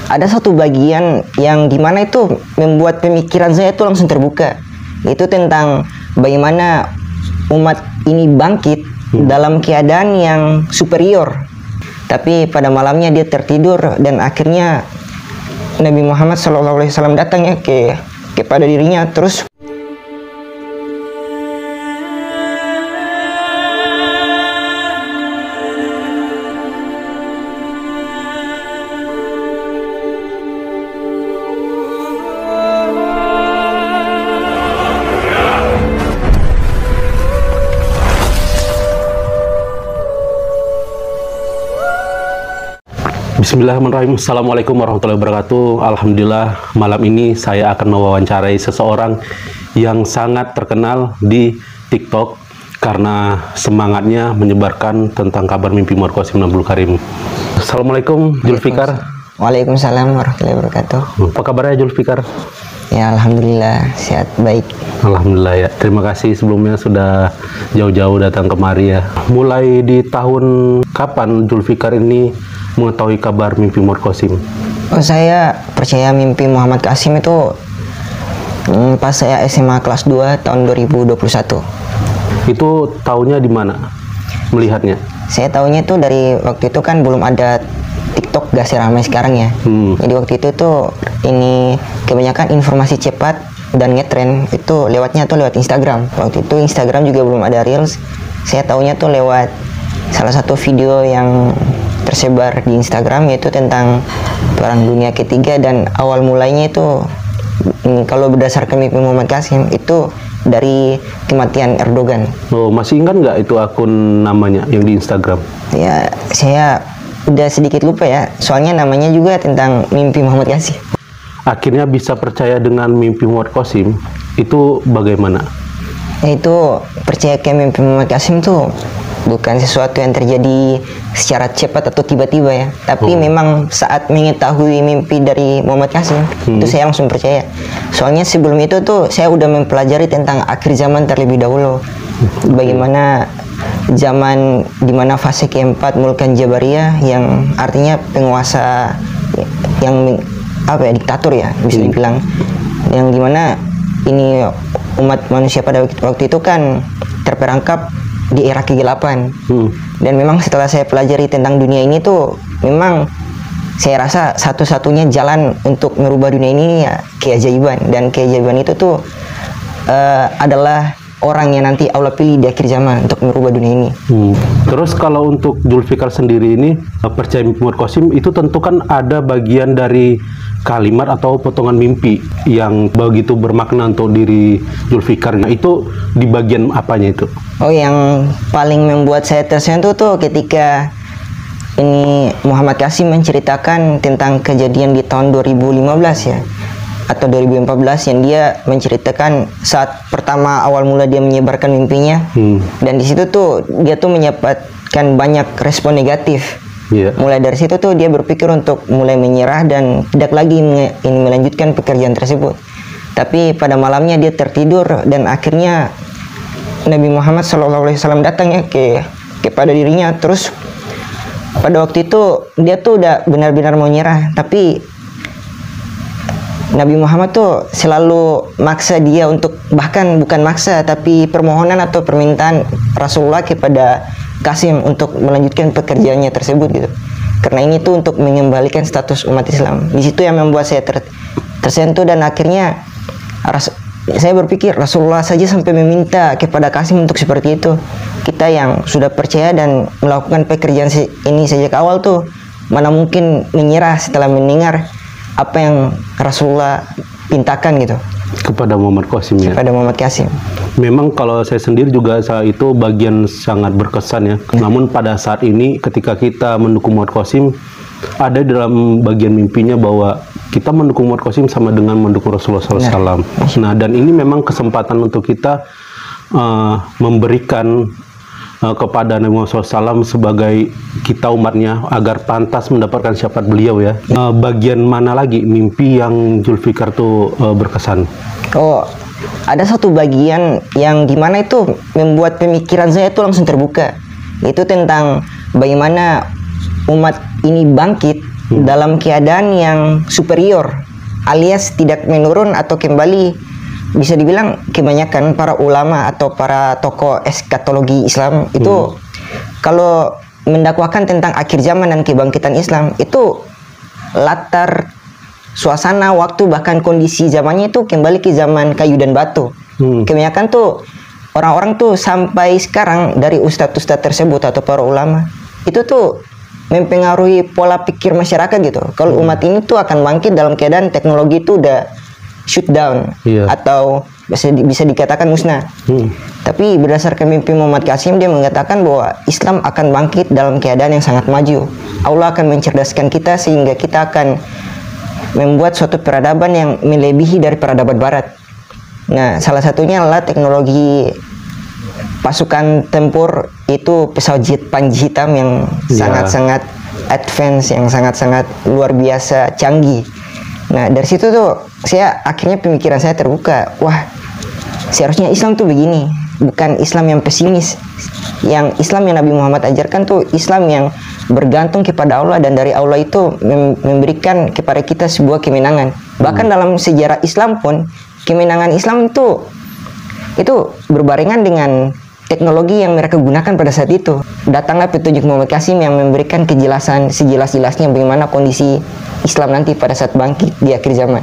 ada satu bagian yang dimana itu membuat pemikiran saya itu langsung terbuka. Itu tentang bagaimana umat ini bangkit dalam keadaan yang superior. Tapi pada malamnya dia tertidur dan akhirnya Nabi Muhammad SAW datang ya kepada dirinya. Terus Bismillahirrahmanirrahim. Assalamualaikum warahmatullahi wabarakatuh. Alhamdulillah, malam ini saya akan mewawancarai seseorang yang sangat terkenal di TikTok karena semangatnya menyebarkan tentang kabar mimpi Muhammad Qasim Nabul Karim. Assalamualaikum Julfikar. Waalaikumsalam warahmatullahi wabarakatuh. Apa kabarnya Julfikar? Ya alhamdulillah sehat baik. Alhamdulillah ya. Terima kasih sebelumnya sudah jauh-jauh datang kemari ya. Mulai di tahun kapan Julfikar ini mengetahui kabar mimpi Muhammad Qasim? Oh, saya percaya mimpi Muhammad Qasim itu pas saya SMA kelas 2 tahun 2021. Itu tahunnya di mana melihatnya? Saya tahunya itu dari waktu itu kan belum ada TikTok gak seramai sekarang ya. Jadi waktu itu tuh ini kebanyakan informasi cepat dan ngetren itu lewatnya tuh lewat Instagram. Waktu itu Instagram juga belum ada Reels. Saya tahunya tuh lewat salah satu video yang tersebar di Instagram, yaitu tentang Perang Dunia Ketiga, dan awal mulainya itu kalau berdasarkan mimpi Muhammad Qasim itu dari kematian Erdogan. Oh, masih ingat nggak itu akun namanya yang di Instagram? Ya, saya udah sedikit lupa ya, soalnya namanya juga tentang mimpi Muhammad Qasim. Akhirnya bisa percaya dengan mimpi Muhammad Qasim itu bagaimana? Itu percaya ke mimpi Muhammad Qasim tuh bukan sesuatu yang terjadi secara cepat atau tiba-tiba ya, tapi memang saat mengetahui mimpi dari Muhammad Qasim itu saya langsung percaya. Soalnya sebelum itu tuh saya udah mempelajari tentang akhir zaman terlebih dahulu, bagaimana zaman dimana fase keempat Mulkan Jabariyah, yang artinya penguasa yang diktator ya bisa dibilang, yang dimana ini umat manusia pada waktu itu kan terperangkap di era kegelapan. Dan memang setelah saya pelajari tentang dunia ini tuh memang saya rasa satu-satunya jalan untuk merubah dunia ini ya keajaiban, dan keajaiban itu tuh adalah orang yang nanti Allah pilih di akhir zaman untuk merubah dunia ini. Terus kalau untuk Julfikar sendiri ini percaya mimpi Muhammad Qasim itu tentu kan ada bagian dari kalimat atau potongan mimpi yang begitu bermakna untuk diri Julfikar. Nah, itu di bagian apanya itu? Oh, yang paling membuat saya tersentuh tuh ketika ini Muhammad Qasim menceritakan tentang kejadian di tahun 2015 ya, atau 2014, yang dia menceritakan saat pertama awal mula dia menyebarkan mimpinya. Dan di situ tuh dia tuh mendapatkan banyak respon negatif. Mulai dari situ tuh dia berpikir untuk mulai menyerah dan tidak lagi ingin melanjutkan pekerjaan tersebut. Tapi pada malamnya dia tertidur dan akhirnya Nabi Muhammad SAW datang ya kepada dirinya. Terus pada waktu itu dia tuh udah benar-benar mau nyerah, tapi Nabi Muhammad tuh selalu maksa dia untuk, bahkan bukan maksa tapi permohonan atau permintaan Rasulullah kepada Qasim untuk melanjutkan pekerjaannya tersebut gitu. Karena ini tuh untuk mengembalikan status umat Islam. Di situ yang membuat saya tersentuh, dan akhirnya saya berpikir Rasulullah saja sampai meminta kepada Qasim untuk seperti itu. Kita yang sudah percaya dan melakukan pekerjaan ini sejak awal tuh mana mungkin menyerah setelah mendengar apa yang Rasulullah pintakan gitu kepada Muhammad Qasim ya. Kepada Muhammad Qasim. Memang kalau saya sendiri juga saat itu bagian sangat berkesan ya. Namun pada saat ini ketika kita mendukung Muhammad Qasim, ada dalam bagian mimpinya bahwa kita mendukung Muhammad Qasim sama dengan mendukung Rasulullah SAW. Nah, dan ini memang kesempatan untuk kita memberikan kepada Nabi Muhammad SAW sebagai kita umatnya agar pantas mendapatkan syafaat beliau ya. Bagian mana lagi mimpi yang Julfikar tuh berkesan? Oh, ada satu bagian yang dimana itu membuat pemikiran saya itu langsung terbuka. Itu tentang bagaimana umat ini bangkit dalam keadaan yang superior, alias tidak menurun atau kembali. Bisa dibilang kebanyakan para ulama atau para tokoh eskatologi Islam itu kalau mendakwakan tentang akhir zaman dan kebangkitan Islam, itu latar suasana, waktu, bahkan kondisi zamannya itu kembali ke zaman kayu dan batu. Kebanyakan tuh orang-orang tuh sampai sekarang dari ustadz-ustadz tersebut atau para ulama itu tuh mempengaruhi pola pikir masyarakat gitu. Kalau umat ini tuh akan bangkit dalam keadaan teknologi itu udah shut down atau bisa dikatakan musnah. Tapi berdasarkan mimpi Muhammad Qasim, dia mengatakan bahwa Islam akan bangkit dalam keadaan yang sangat maju. Allah akan mencerdaskan kita sehingga kita akan membuat suatu peradaban yang melebihi dari peradaban Barat. Nah, salah satunya adalah teknologi pasukan tempur, itu pesawat jet Panji hitam yang sangat-sangat advance, yang sangat-sangat luar biasa canggih. Nah, dari situ tuh akhirnya pemikiran saya terbuka. Wah, seharusnya Islam tuh begini, bukan Islam yang pesimis. Yang Islam yang Nabi Muhammad ajarkan tuh Islam yang bergantung kepada Allah, dan dari Allah itu memberikan kepada kita sebuah kemenangan. Bahkan dalam sejarah Islam pun kemenangan Islam itu berbarengan dengan teknologi yang mereka gunakan pada saat itu. Datanglah petunjuk Muhammad Qasim yang memberikan kejelasan sejelas-jelasnya bagaimana kondisi Islam nanti pada saat bangkit di akhir zaman.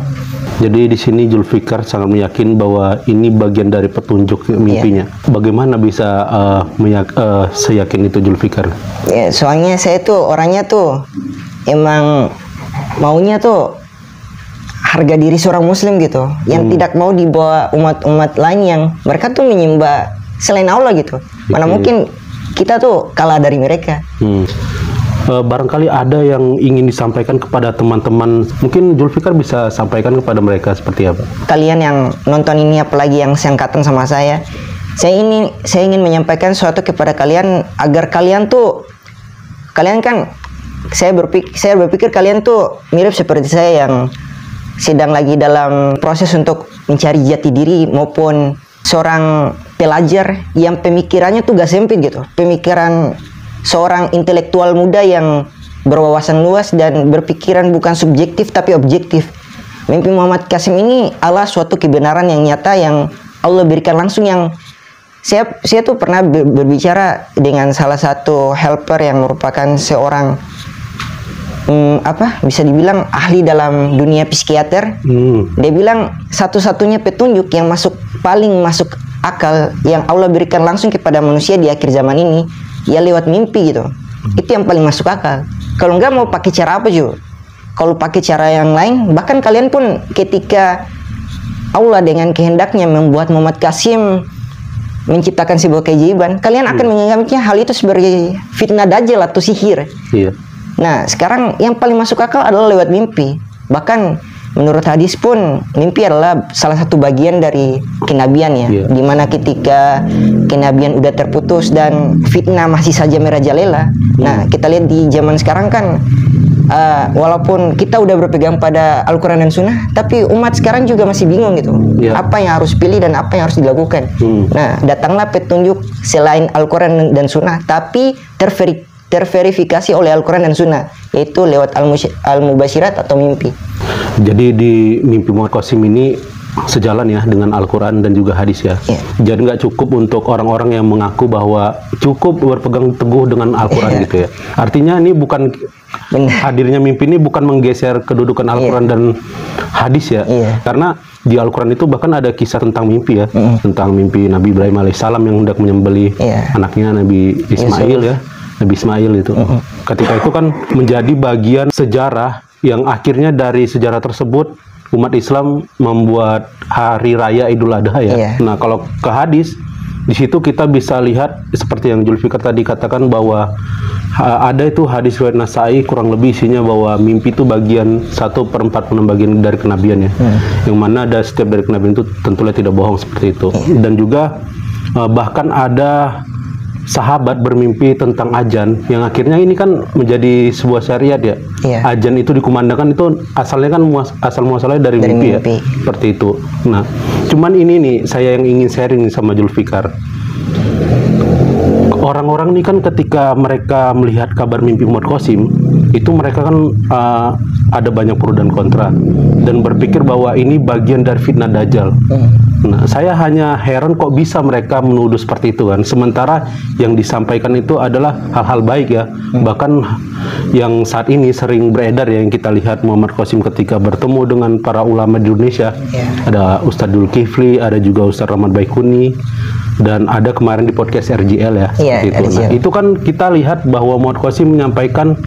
Jadi di sini Zulfikar sangat meyakin bahwa ini bagian dari petunjuk mimpinya. Bagaimana bisa seyakin itu Zulfikar? Ya, soalnya saya tuh orangnya tuh emang maunya tuh harga diri seorang Muslim gitu, yang tidak mau dibawa umat-umat lain yang mereka tuh menyembah selain Allah gitu. Mana mungkin kita tuh kalah dari mereka. Barangkali ada yang ingin disampaikan kepada teman-teman, mungkin Zulfikar bisa sampaikan kepada mereka seperti apa? Kalian yang nonton ini, apalagi yang seangkatan sama saya ingin menyampaikan sesuatu kepada kalian agar kalian kan, saya berpikir kalian tuh mirip seperti saya yang sedang lagi dalam proses untuk mencari jati diri, maupun seorang pelajar yang pemikirannya tuh gak sempit gitu. Pemikiran seorang intelektual muda yang berwawasan luas dan berpikiran bukan subjektif tapi objektif. Mimpi Muhammad Qasim ini adalah suatu kebenaran yang nyata yang Allah berikan langsung, yang saya tuh pernah berbicara dengan salah satu helper yang merupakan seorang bisa dibilang ahli dalam dunia psikiater. Dia bilang satu-satunya petunjuk yang paling masuk akal yang Allah berikan langsung kepada manusia di akhir zaman ini ya lewat mimpi gitu. Itu yang paling masuk akal. Kalau enggak mau pakai cara apa juga? Kalau pakai cara yang lain, bahkan kalian pun ketika Allah dengan kehendaknya membuat Muhammad Qasim menciptakan sebuah keajaiban, kalian akan menganggapnya hal itu sebagai fitnah dajjal atau sihir. Nah, sekarang yang paling masuk akal adalah lewat mimpi. Bahkan menurut hadis pun mimpi adalah salah satu bagian dari kenabian ya. Dimana ketika kenabian udah terputus dan fitnah masih saja merajalela. Nah, kita lihat di zaman sekarang kan walaupun kita udah berpegang pada Al-Quran dan Sunnah, tapi umat sekarang juga masih bingung gitu. Apa yang harus pilih dan apa yang harus dilakukan. Nah, datanglah petunjuk selain Al-Quran dan Sunnah, tapi terverifikasi oleh Al-Quran dan Sunnah, yaitu lewat al-mubasyirat atau mimpi. Jadi di mimpi Muhammad Qasim ini sejalan ya dengan Al-Quran dan juga hadis ya. Jadi nggak cukup untuk orang-orang yang mengaku bahwa cukup berpegang teguh dengan Al-Quran gitu ya. Artinya ini bukan hadirnya mimpi ini bukan menggeser kedudukan Al-Quran dan hadis ya. Karena di Al-Quran itu bahkan ada kisah tentang mimpi ya, tentang mimpi Nabi Ibrahim alaihissalam yang hendak menyembelih anaknya Nabi Ismail ya. Nabi Ismail itu. Ketika itu kan menjadi bagian sejarah yang akhirnya dari sejarah tersebut umat Islam membuat hari raya Idul Adha ya. Nah, kalau ke hadis di situ kita bisa lihat seperti yang Zulfikar tadi katakan bahwa ada itu hadis riwayat Nasai kurang lebih isinya bahwa mimpi itu bagian 1/46 bagian dari kenabian ya. Yang mana ada setiap dari kenabian itu tentunya tidak bohong seperti itu. Dan juga bahkan ada sahabat bermimpi tentang ajan yang akhirnya ini kan menjadi sebuah syariat ya. Ajan itu dikumandangkan itu asalnya kan asal muasalnya dari mimpi ya. Seperti itu. Nah, cuman ini nih saya yang ingin sharing sama Zulfikar. orang-orang ini kan ketika mereka melihat kabar mimpi Muhammad Qasim, itu mereka kan ada banyak pro dan kontra dan berpikir bahwa ini bagian dari fitnah Dajjal. Nah, saya hanya heran kok bisa mereka menuduh seperti itu kan, sementara yang disampaikan itu adalah hal-hal baik ya. Bahkan yang saat ini sering beredar ya, yang kita lihat Muhammad Qasim ketika bertemu dengan para ulama di Indonesia, ada Ustadz Zulkifli, ada juga Ustadz Rahmat Baikuni, dan ada kemarin di podcast RJL ya. Gitu. Nah, itu kan kita lihat bahwa Muhammad Qasim menyampaikan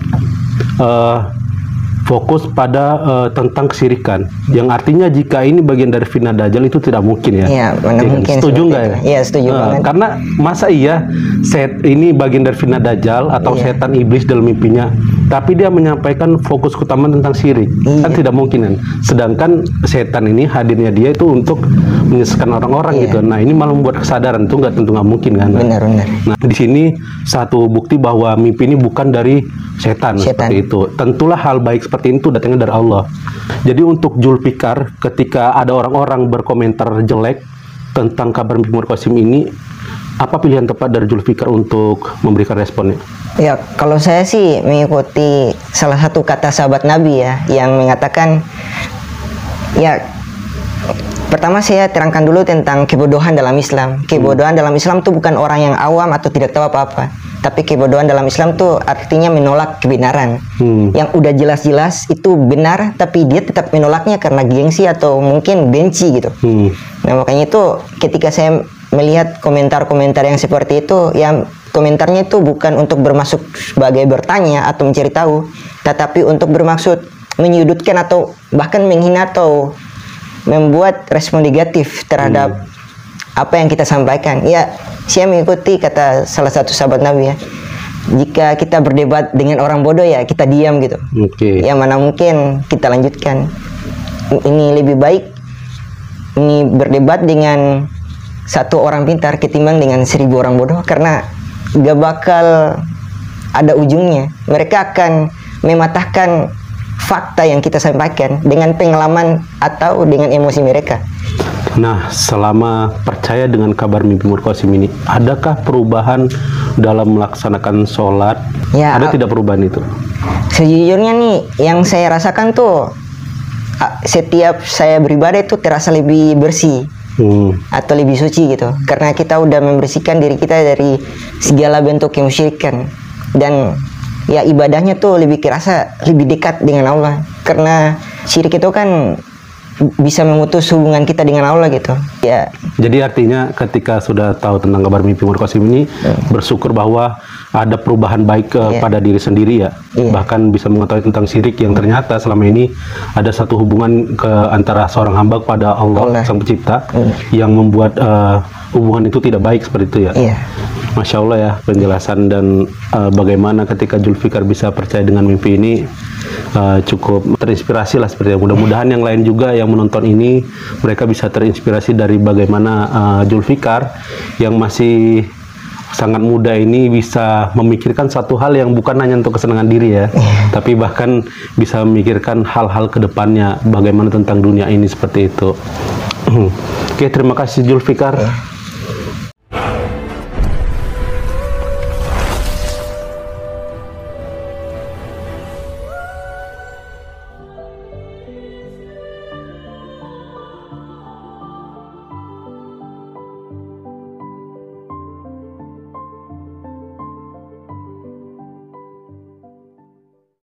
fokus pada tentang kesirikan, yang artinya jika ini bagian dari fitnah Dajjal itu tidak mungkin ya. Iya, mungkin. Setuju nggak ya? Iya, setuju banget. Karena masa iya ini bagian dari fitnah Dajjal atau setan iblis dalam mimpinya, tapi dia menyampaikan fokus utama tentang syirik, kan tidak mungkin kan. Sedangkan setan ini hadirnya dia itu untuk menyesatkan orang-orang gitu. Nah, ini malah membuat kesadaran, itu tentu nggak mungkin kan. Benar. Nah, di sini satu bukti bahwa mimpi ini bukan dari setan. Seperti itu. Tentulah hal baik seperti itu datangnya dari Allah. Jadi untuk Zulfikar, ketika ada orang-orang berkomentar jelek tentang kabar mimpi Muhammad Qasim ini, apa pilihan tepat dari Zulfikar untuk memberikan responnya? Ya, kalau saya sih mengikuti salah satu kata sahabat Nabi ya, yang mengatakan, ya, pertama saya terangkan dulu tentang kebodohan dalam Islam. Kebodohan dalam Islam itu bukan orang yang awam atau tidak tahu apa-apa, tapi kebodohan dalam Islam tuh artinya menolak kebenaran. Yang udah jelas-jelas itu benar, tapi dia tetap menolaknya karena gengsi atau mungkin benci gitu. Nah, makanya itu ketika saya melihat komentar-komentar yang seperti itu, yang komentarnya itu bukan untuk bermaksud sebagai bertanya atau mencari tahu, tetapi untuk bermaksud menyudutkan atau bahkan menghina atau membuat respon negatif terhadap apa yang kita sampaikan. Ya, saya mengikuti kata salah satu sahabat Nabi ya, jika kita berdebat dengan orang bodoh ya kita diam gitu. Yang mana mungkin kita lanjutkan. Ini lebih baik ini berdebat dengan satu orang pintar ketimbang dengan 1000 orang bodoh, karena gak bakal ada ujungnya. Mereka akan mematahkan fakta yang kita sampaikan dengan pengalaman atau dengan emosi mereka. Nah, selama percaya dengan kabar mimpi Muhammad Qasim ini, adakah perubahan dalam melaksanakan sholat? Ya, ada tidak perubahan itu? Sejujurnya nih, yang saya rasakan tuh setiap saya beribadah itu terasa lebih bersih. Atau lebih suci gitu, karena kita udah membersihkan diri kita dari segala bentuk kemusyrikan, dan ya ibadahnya tuh lebih kerasa lebih dekat dengan Allah, karena syirik itu kan bisa memutus hubungan kita dengan Allah gitu ya. Jadi artinya ketika sudah tahu tentang kabar mimpi Muhammad Qasim ini, bersyukur bahwa ada perubahan baik pada diri sendiri ya. Bahkan bisa mengetahui tentang syirik yang ternyata selama ini ada satu hubungan antara seorang hamba kepada Allah Sang Pencipta yang membuat hubungan itu tidak baik seperti itu ya. Masya Allah ya penjelasan dan bagaimana ketika Zulfikar bisa percaya dengan mimpi ini, cukup terinspirasi lah seperti itu. Mudah-mudahan yang lain juga yang menonton ini mereka bisa terinspirasi dari bagaimana Zulfikar yang masih sangat muda ini bisa memikirkan satu hal yang bukan hanya untuk kesenangan diri ya, tapi bahkan bisa memikirkan hal-hal ke depannya, bagaimana tentang dunia ini seperti itu. Oke, terima kasih Zulfikar.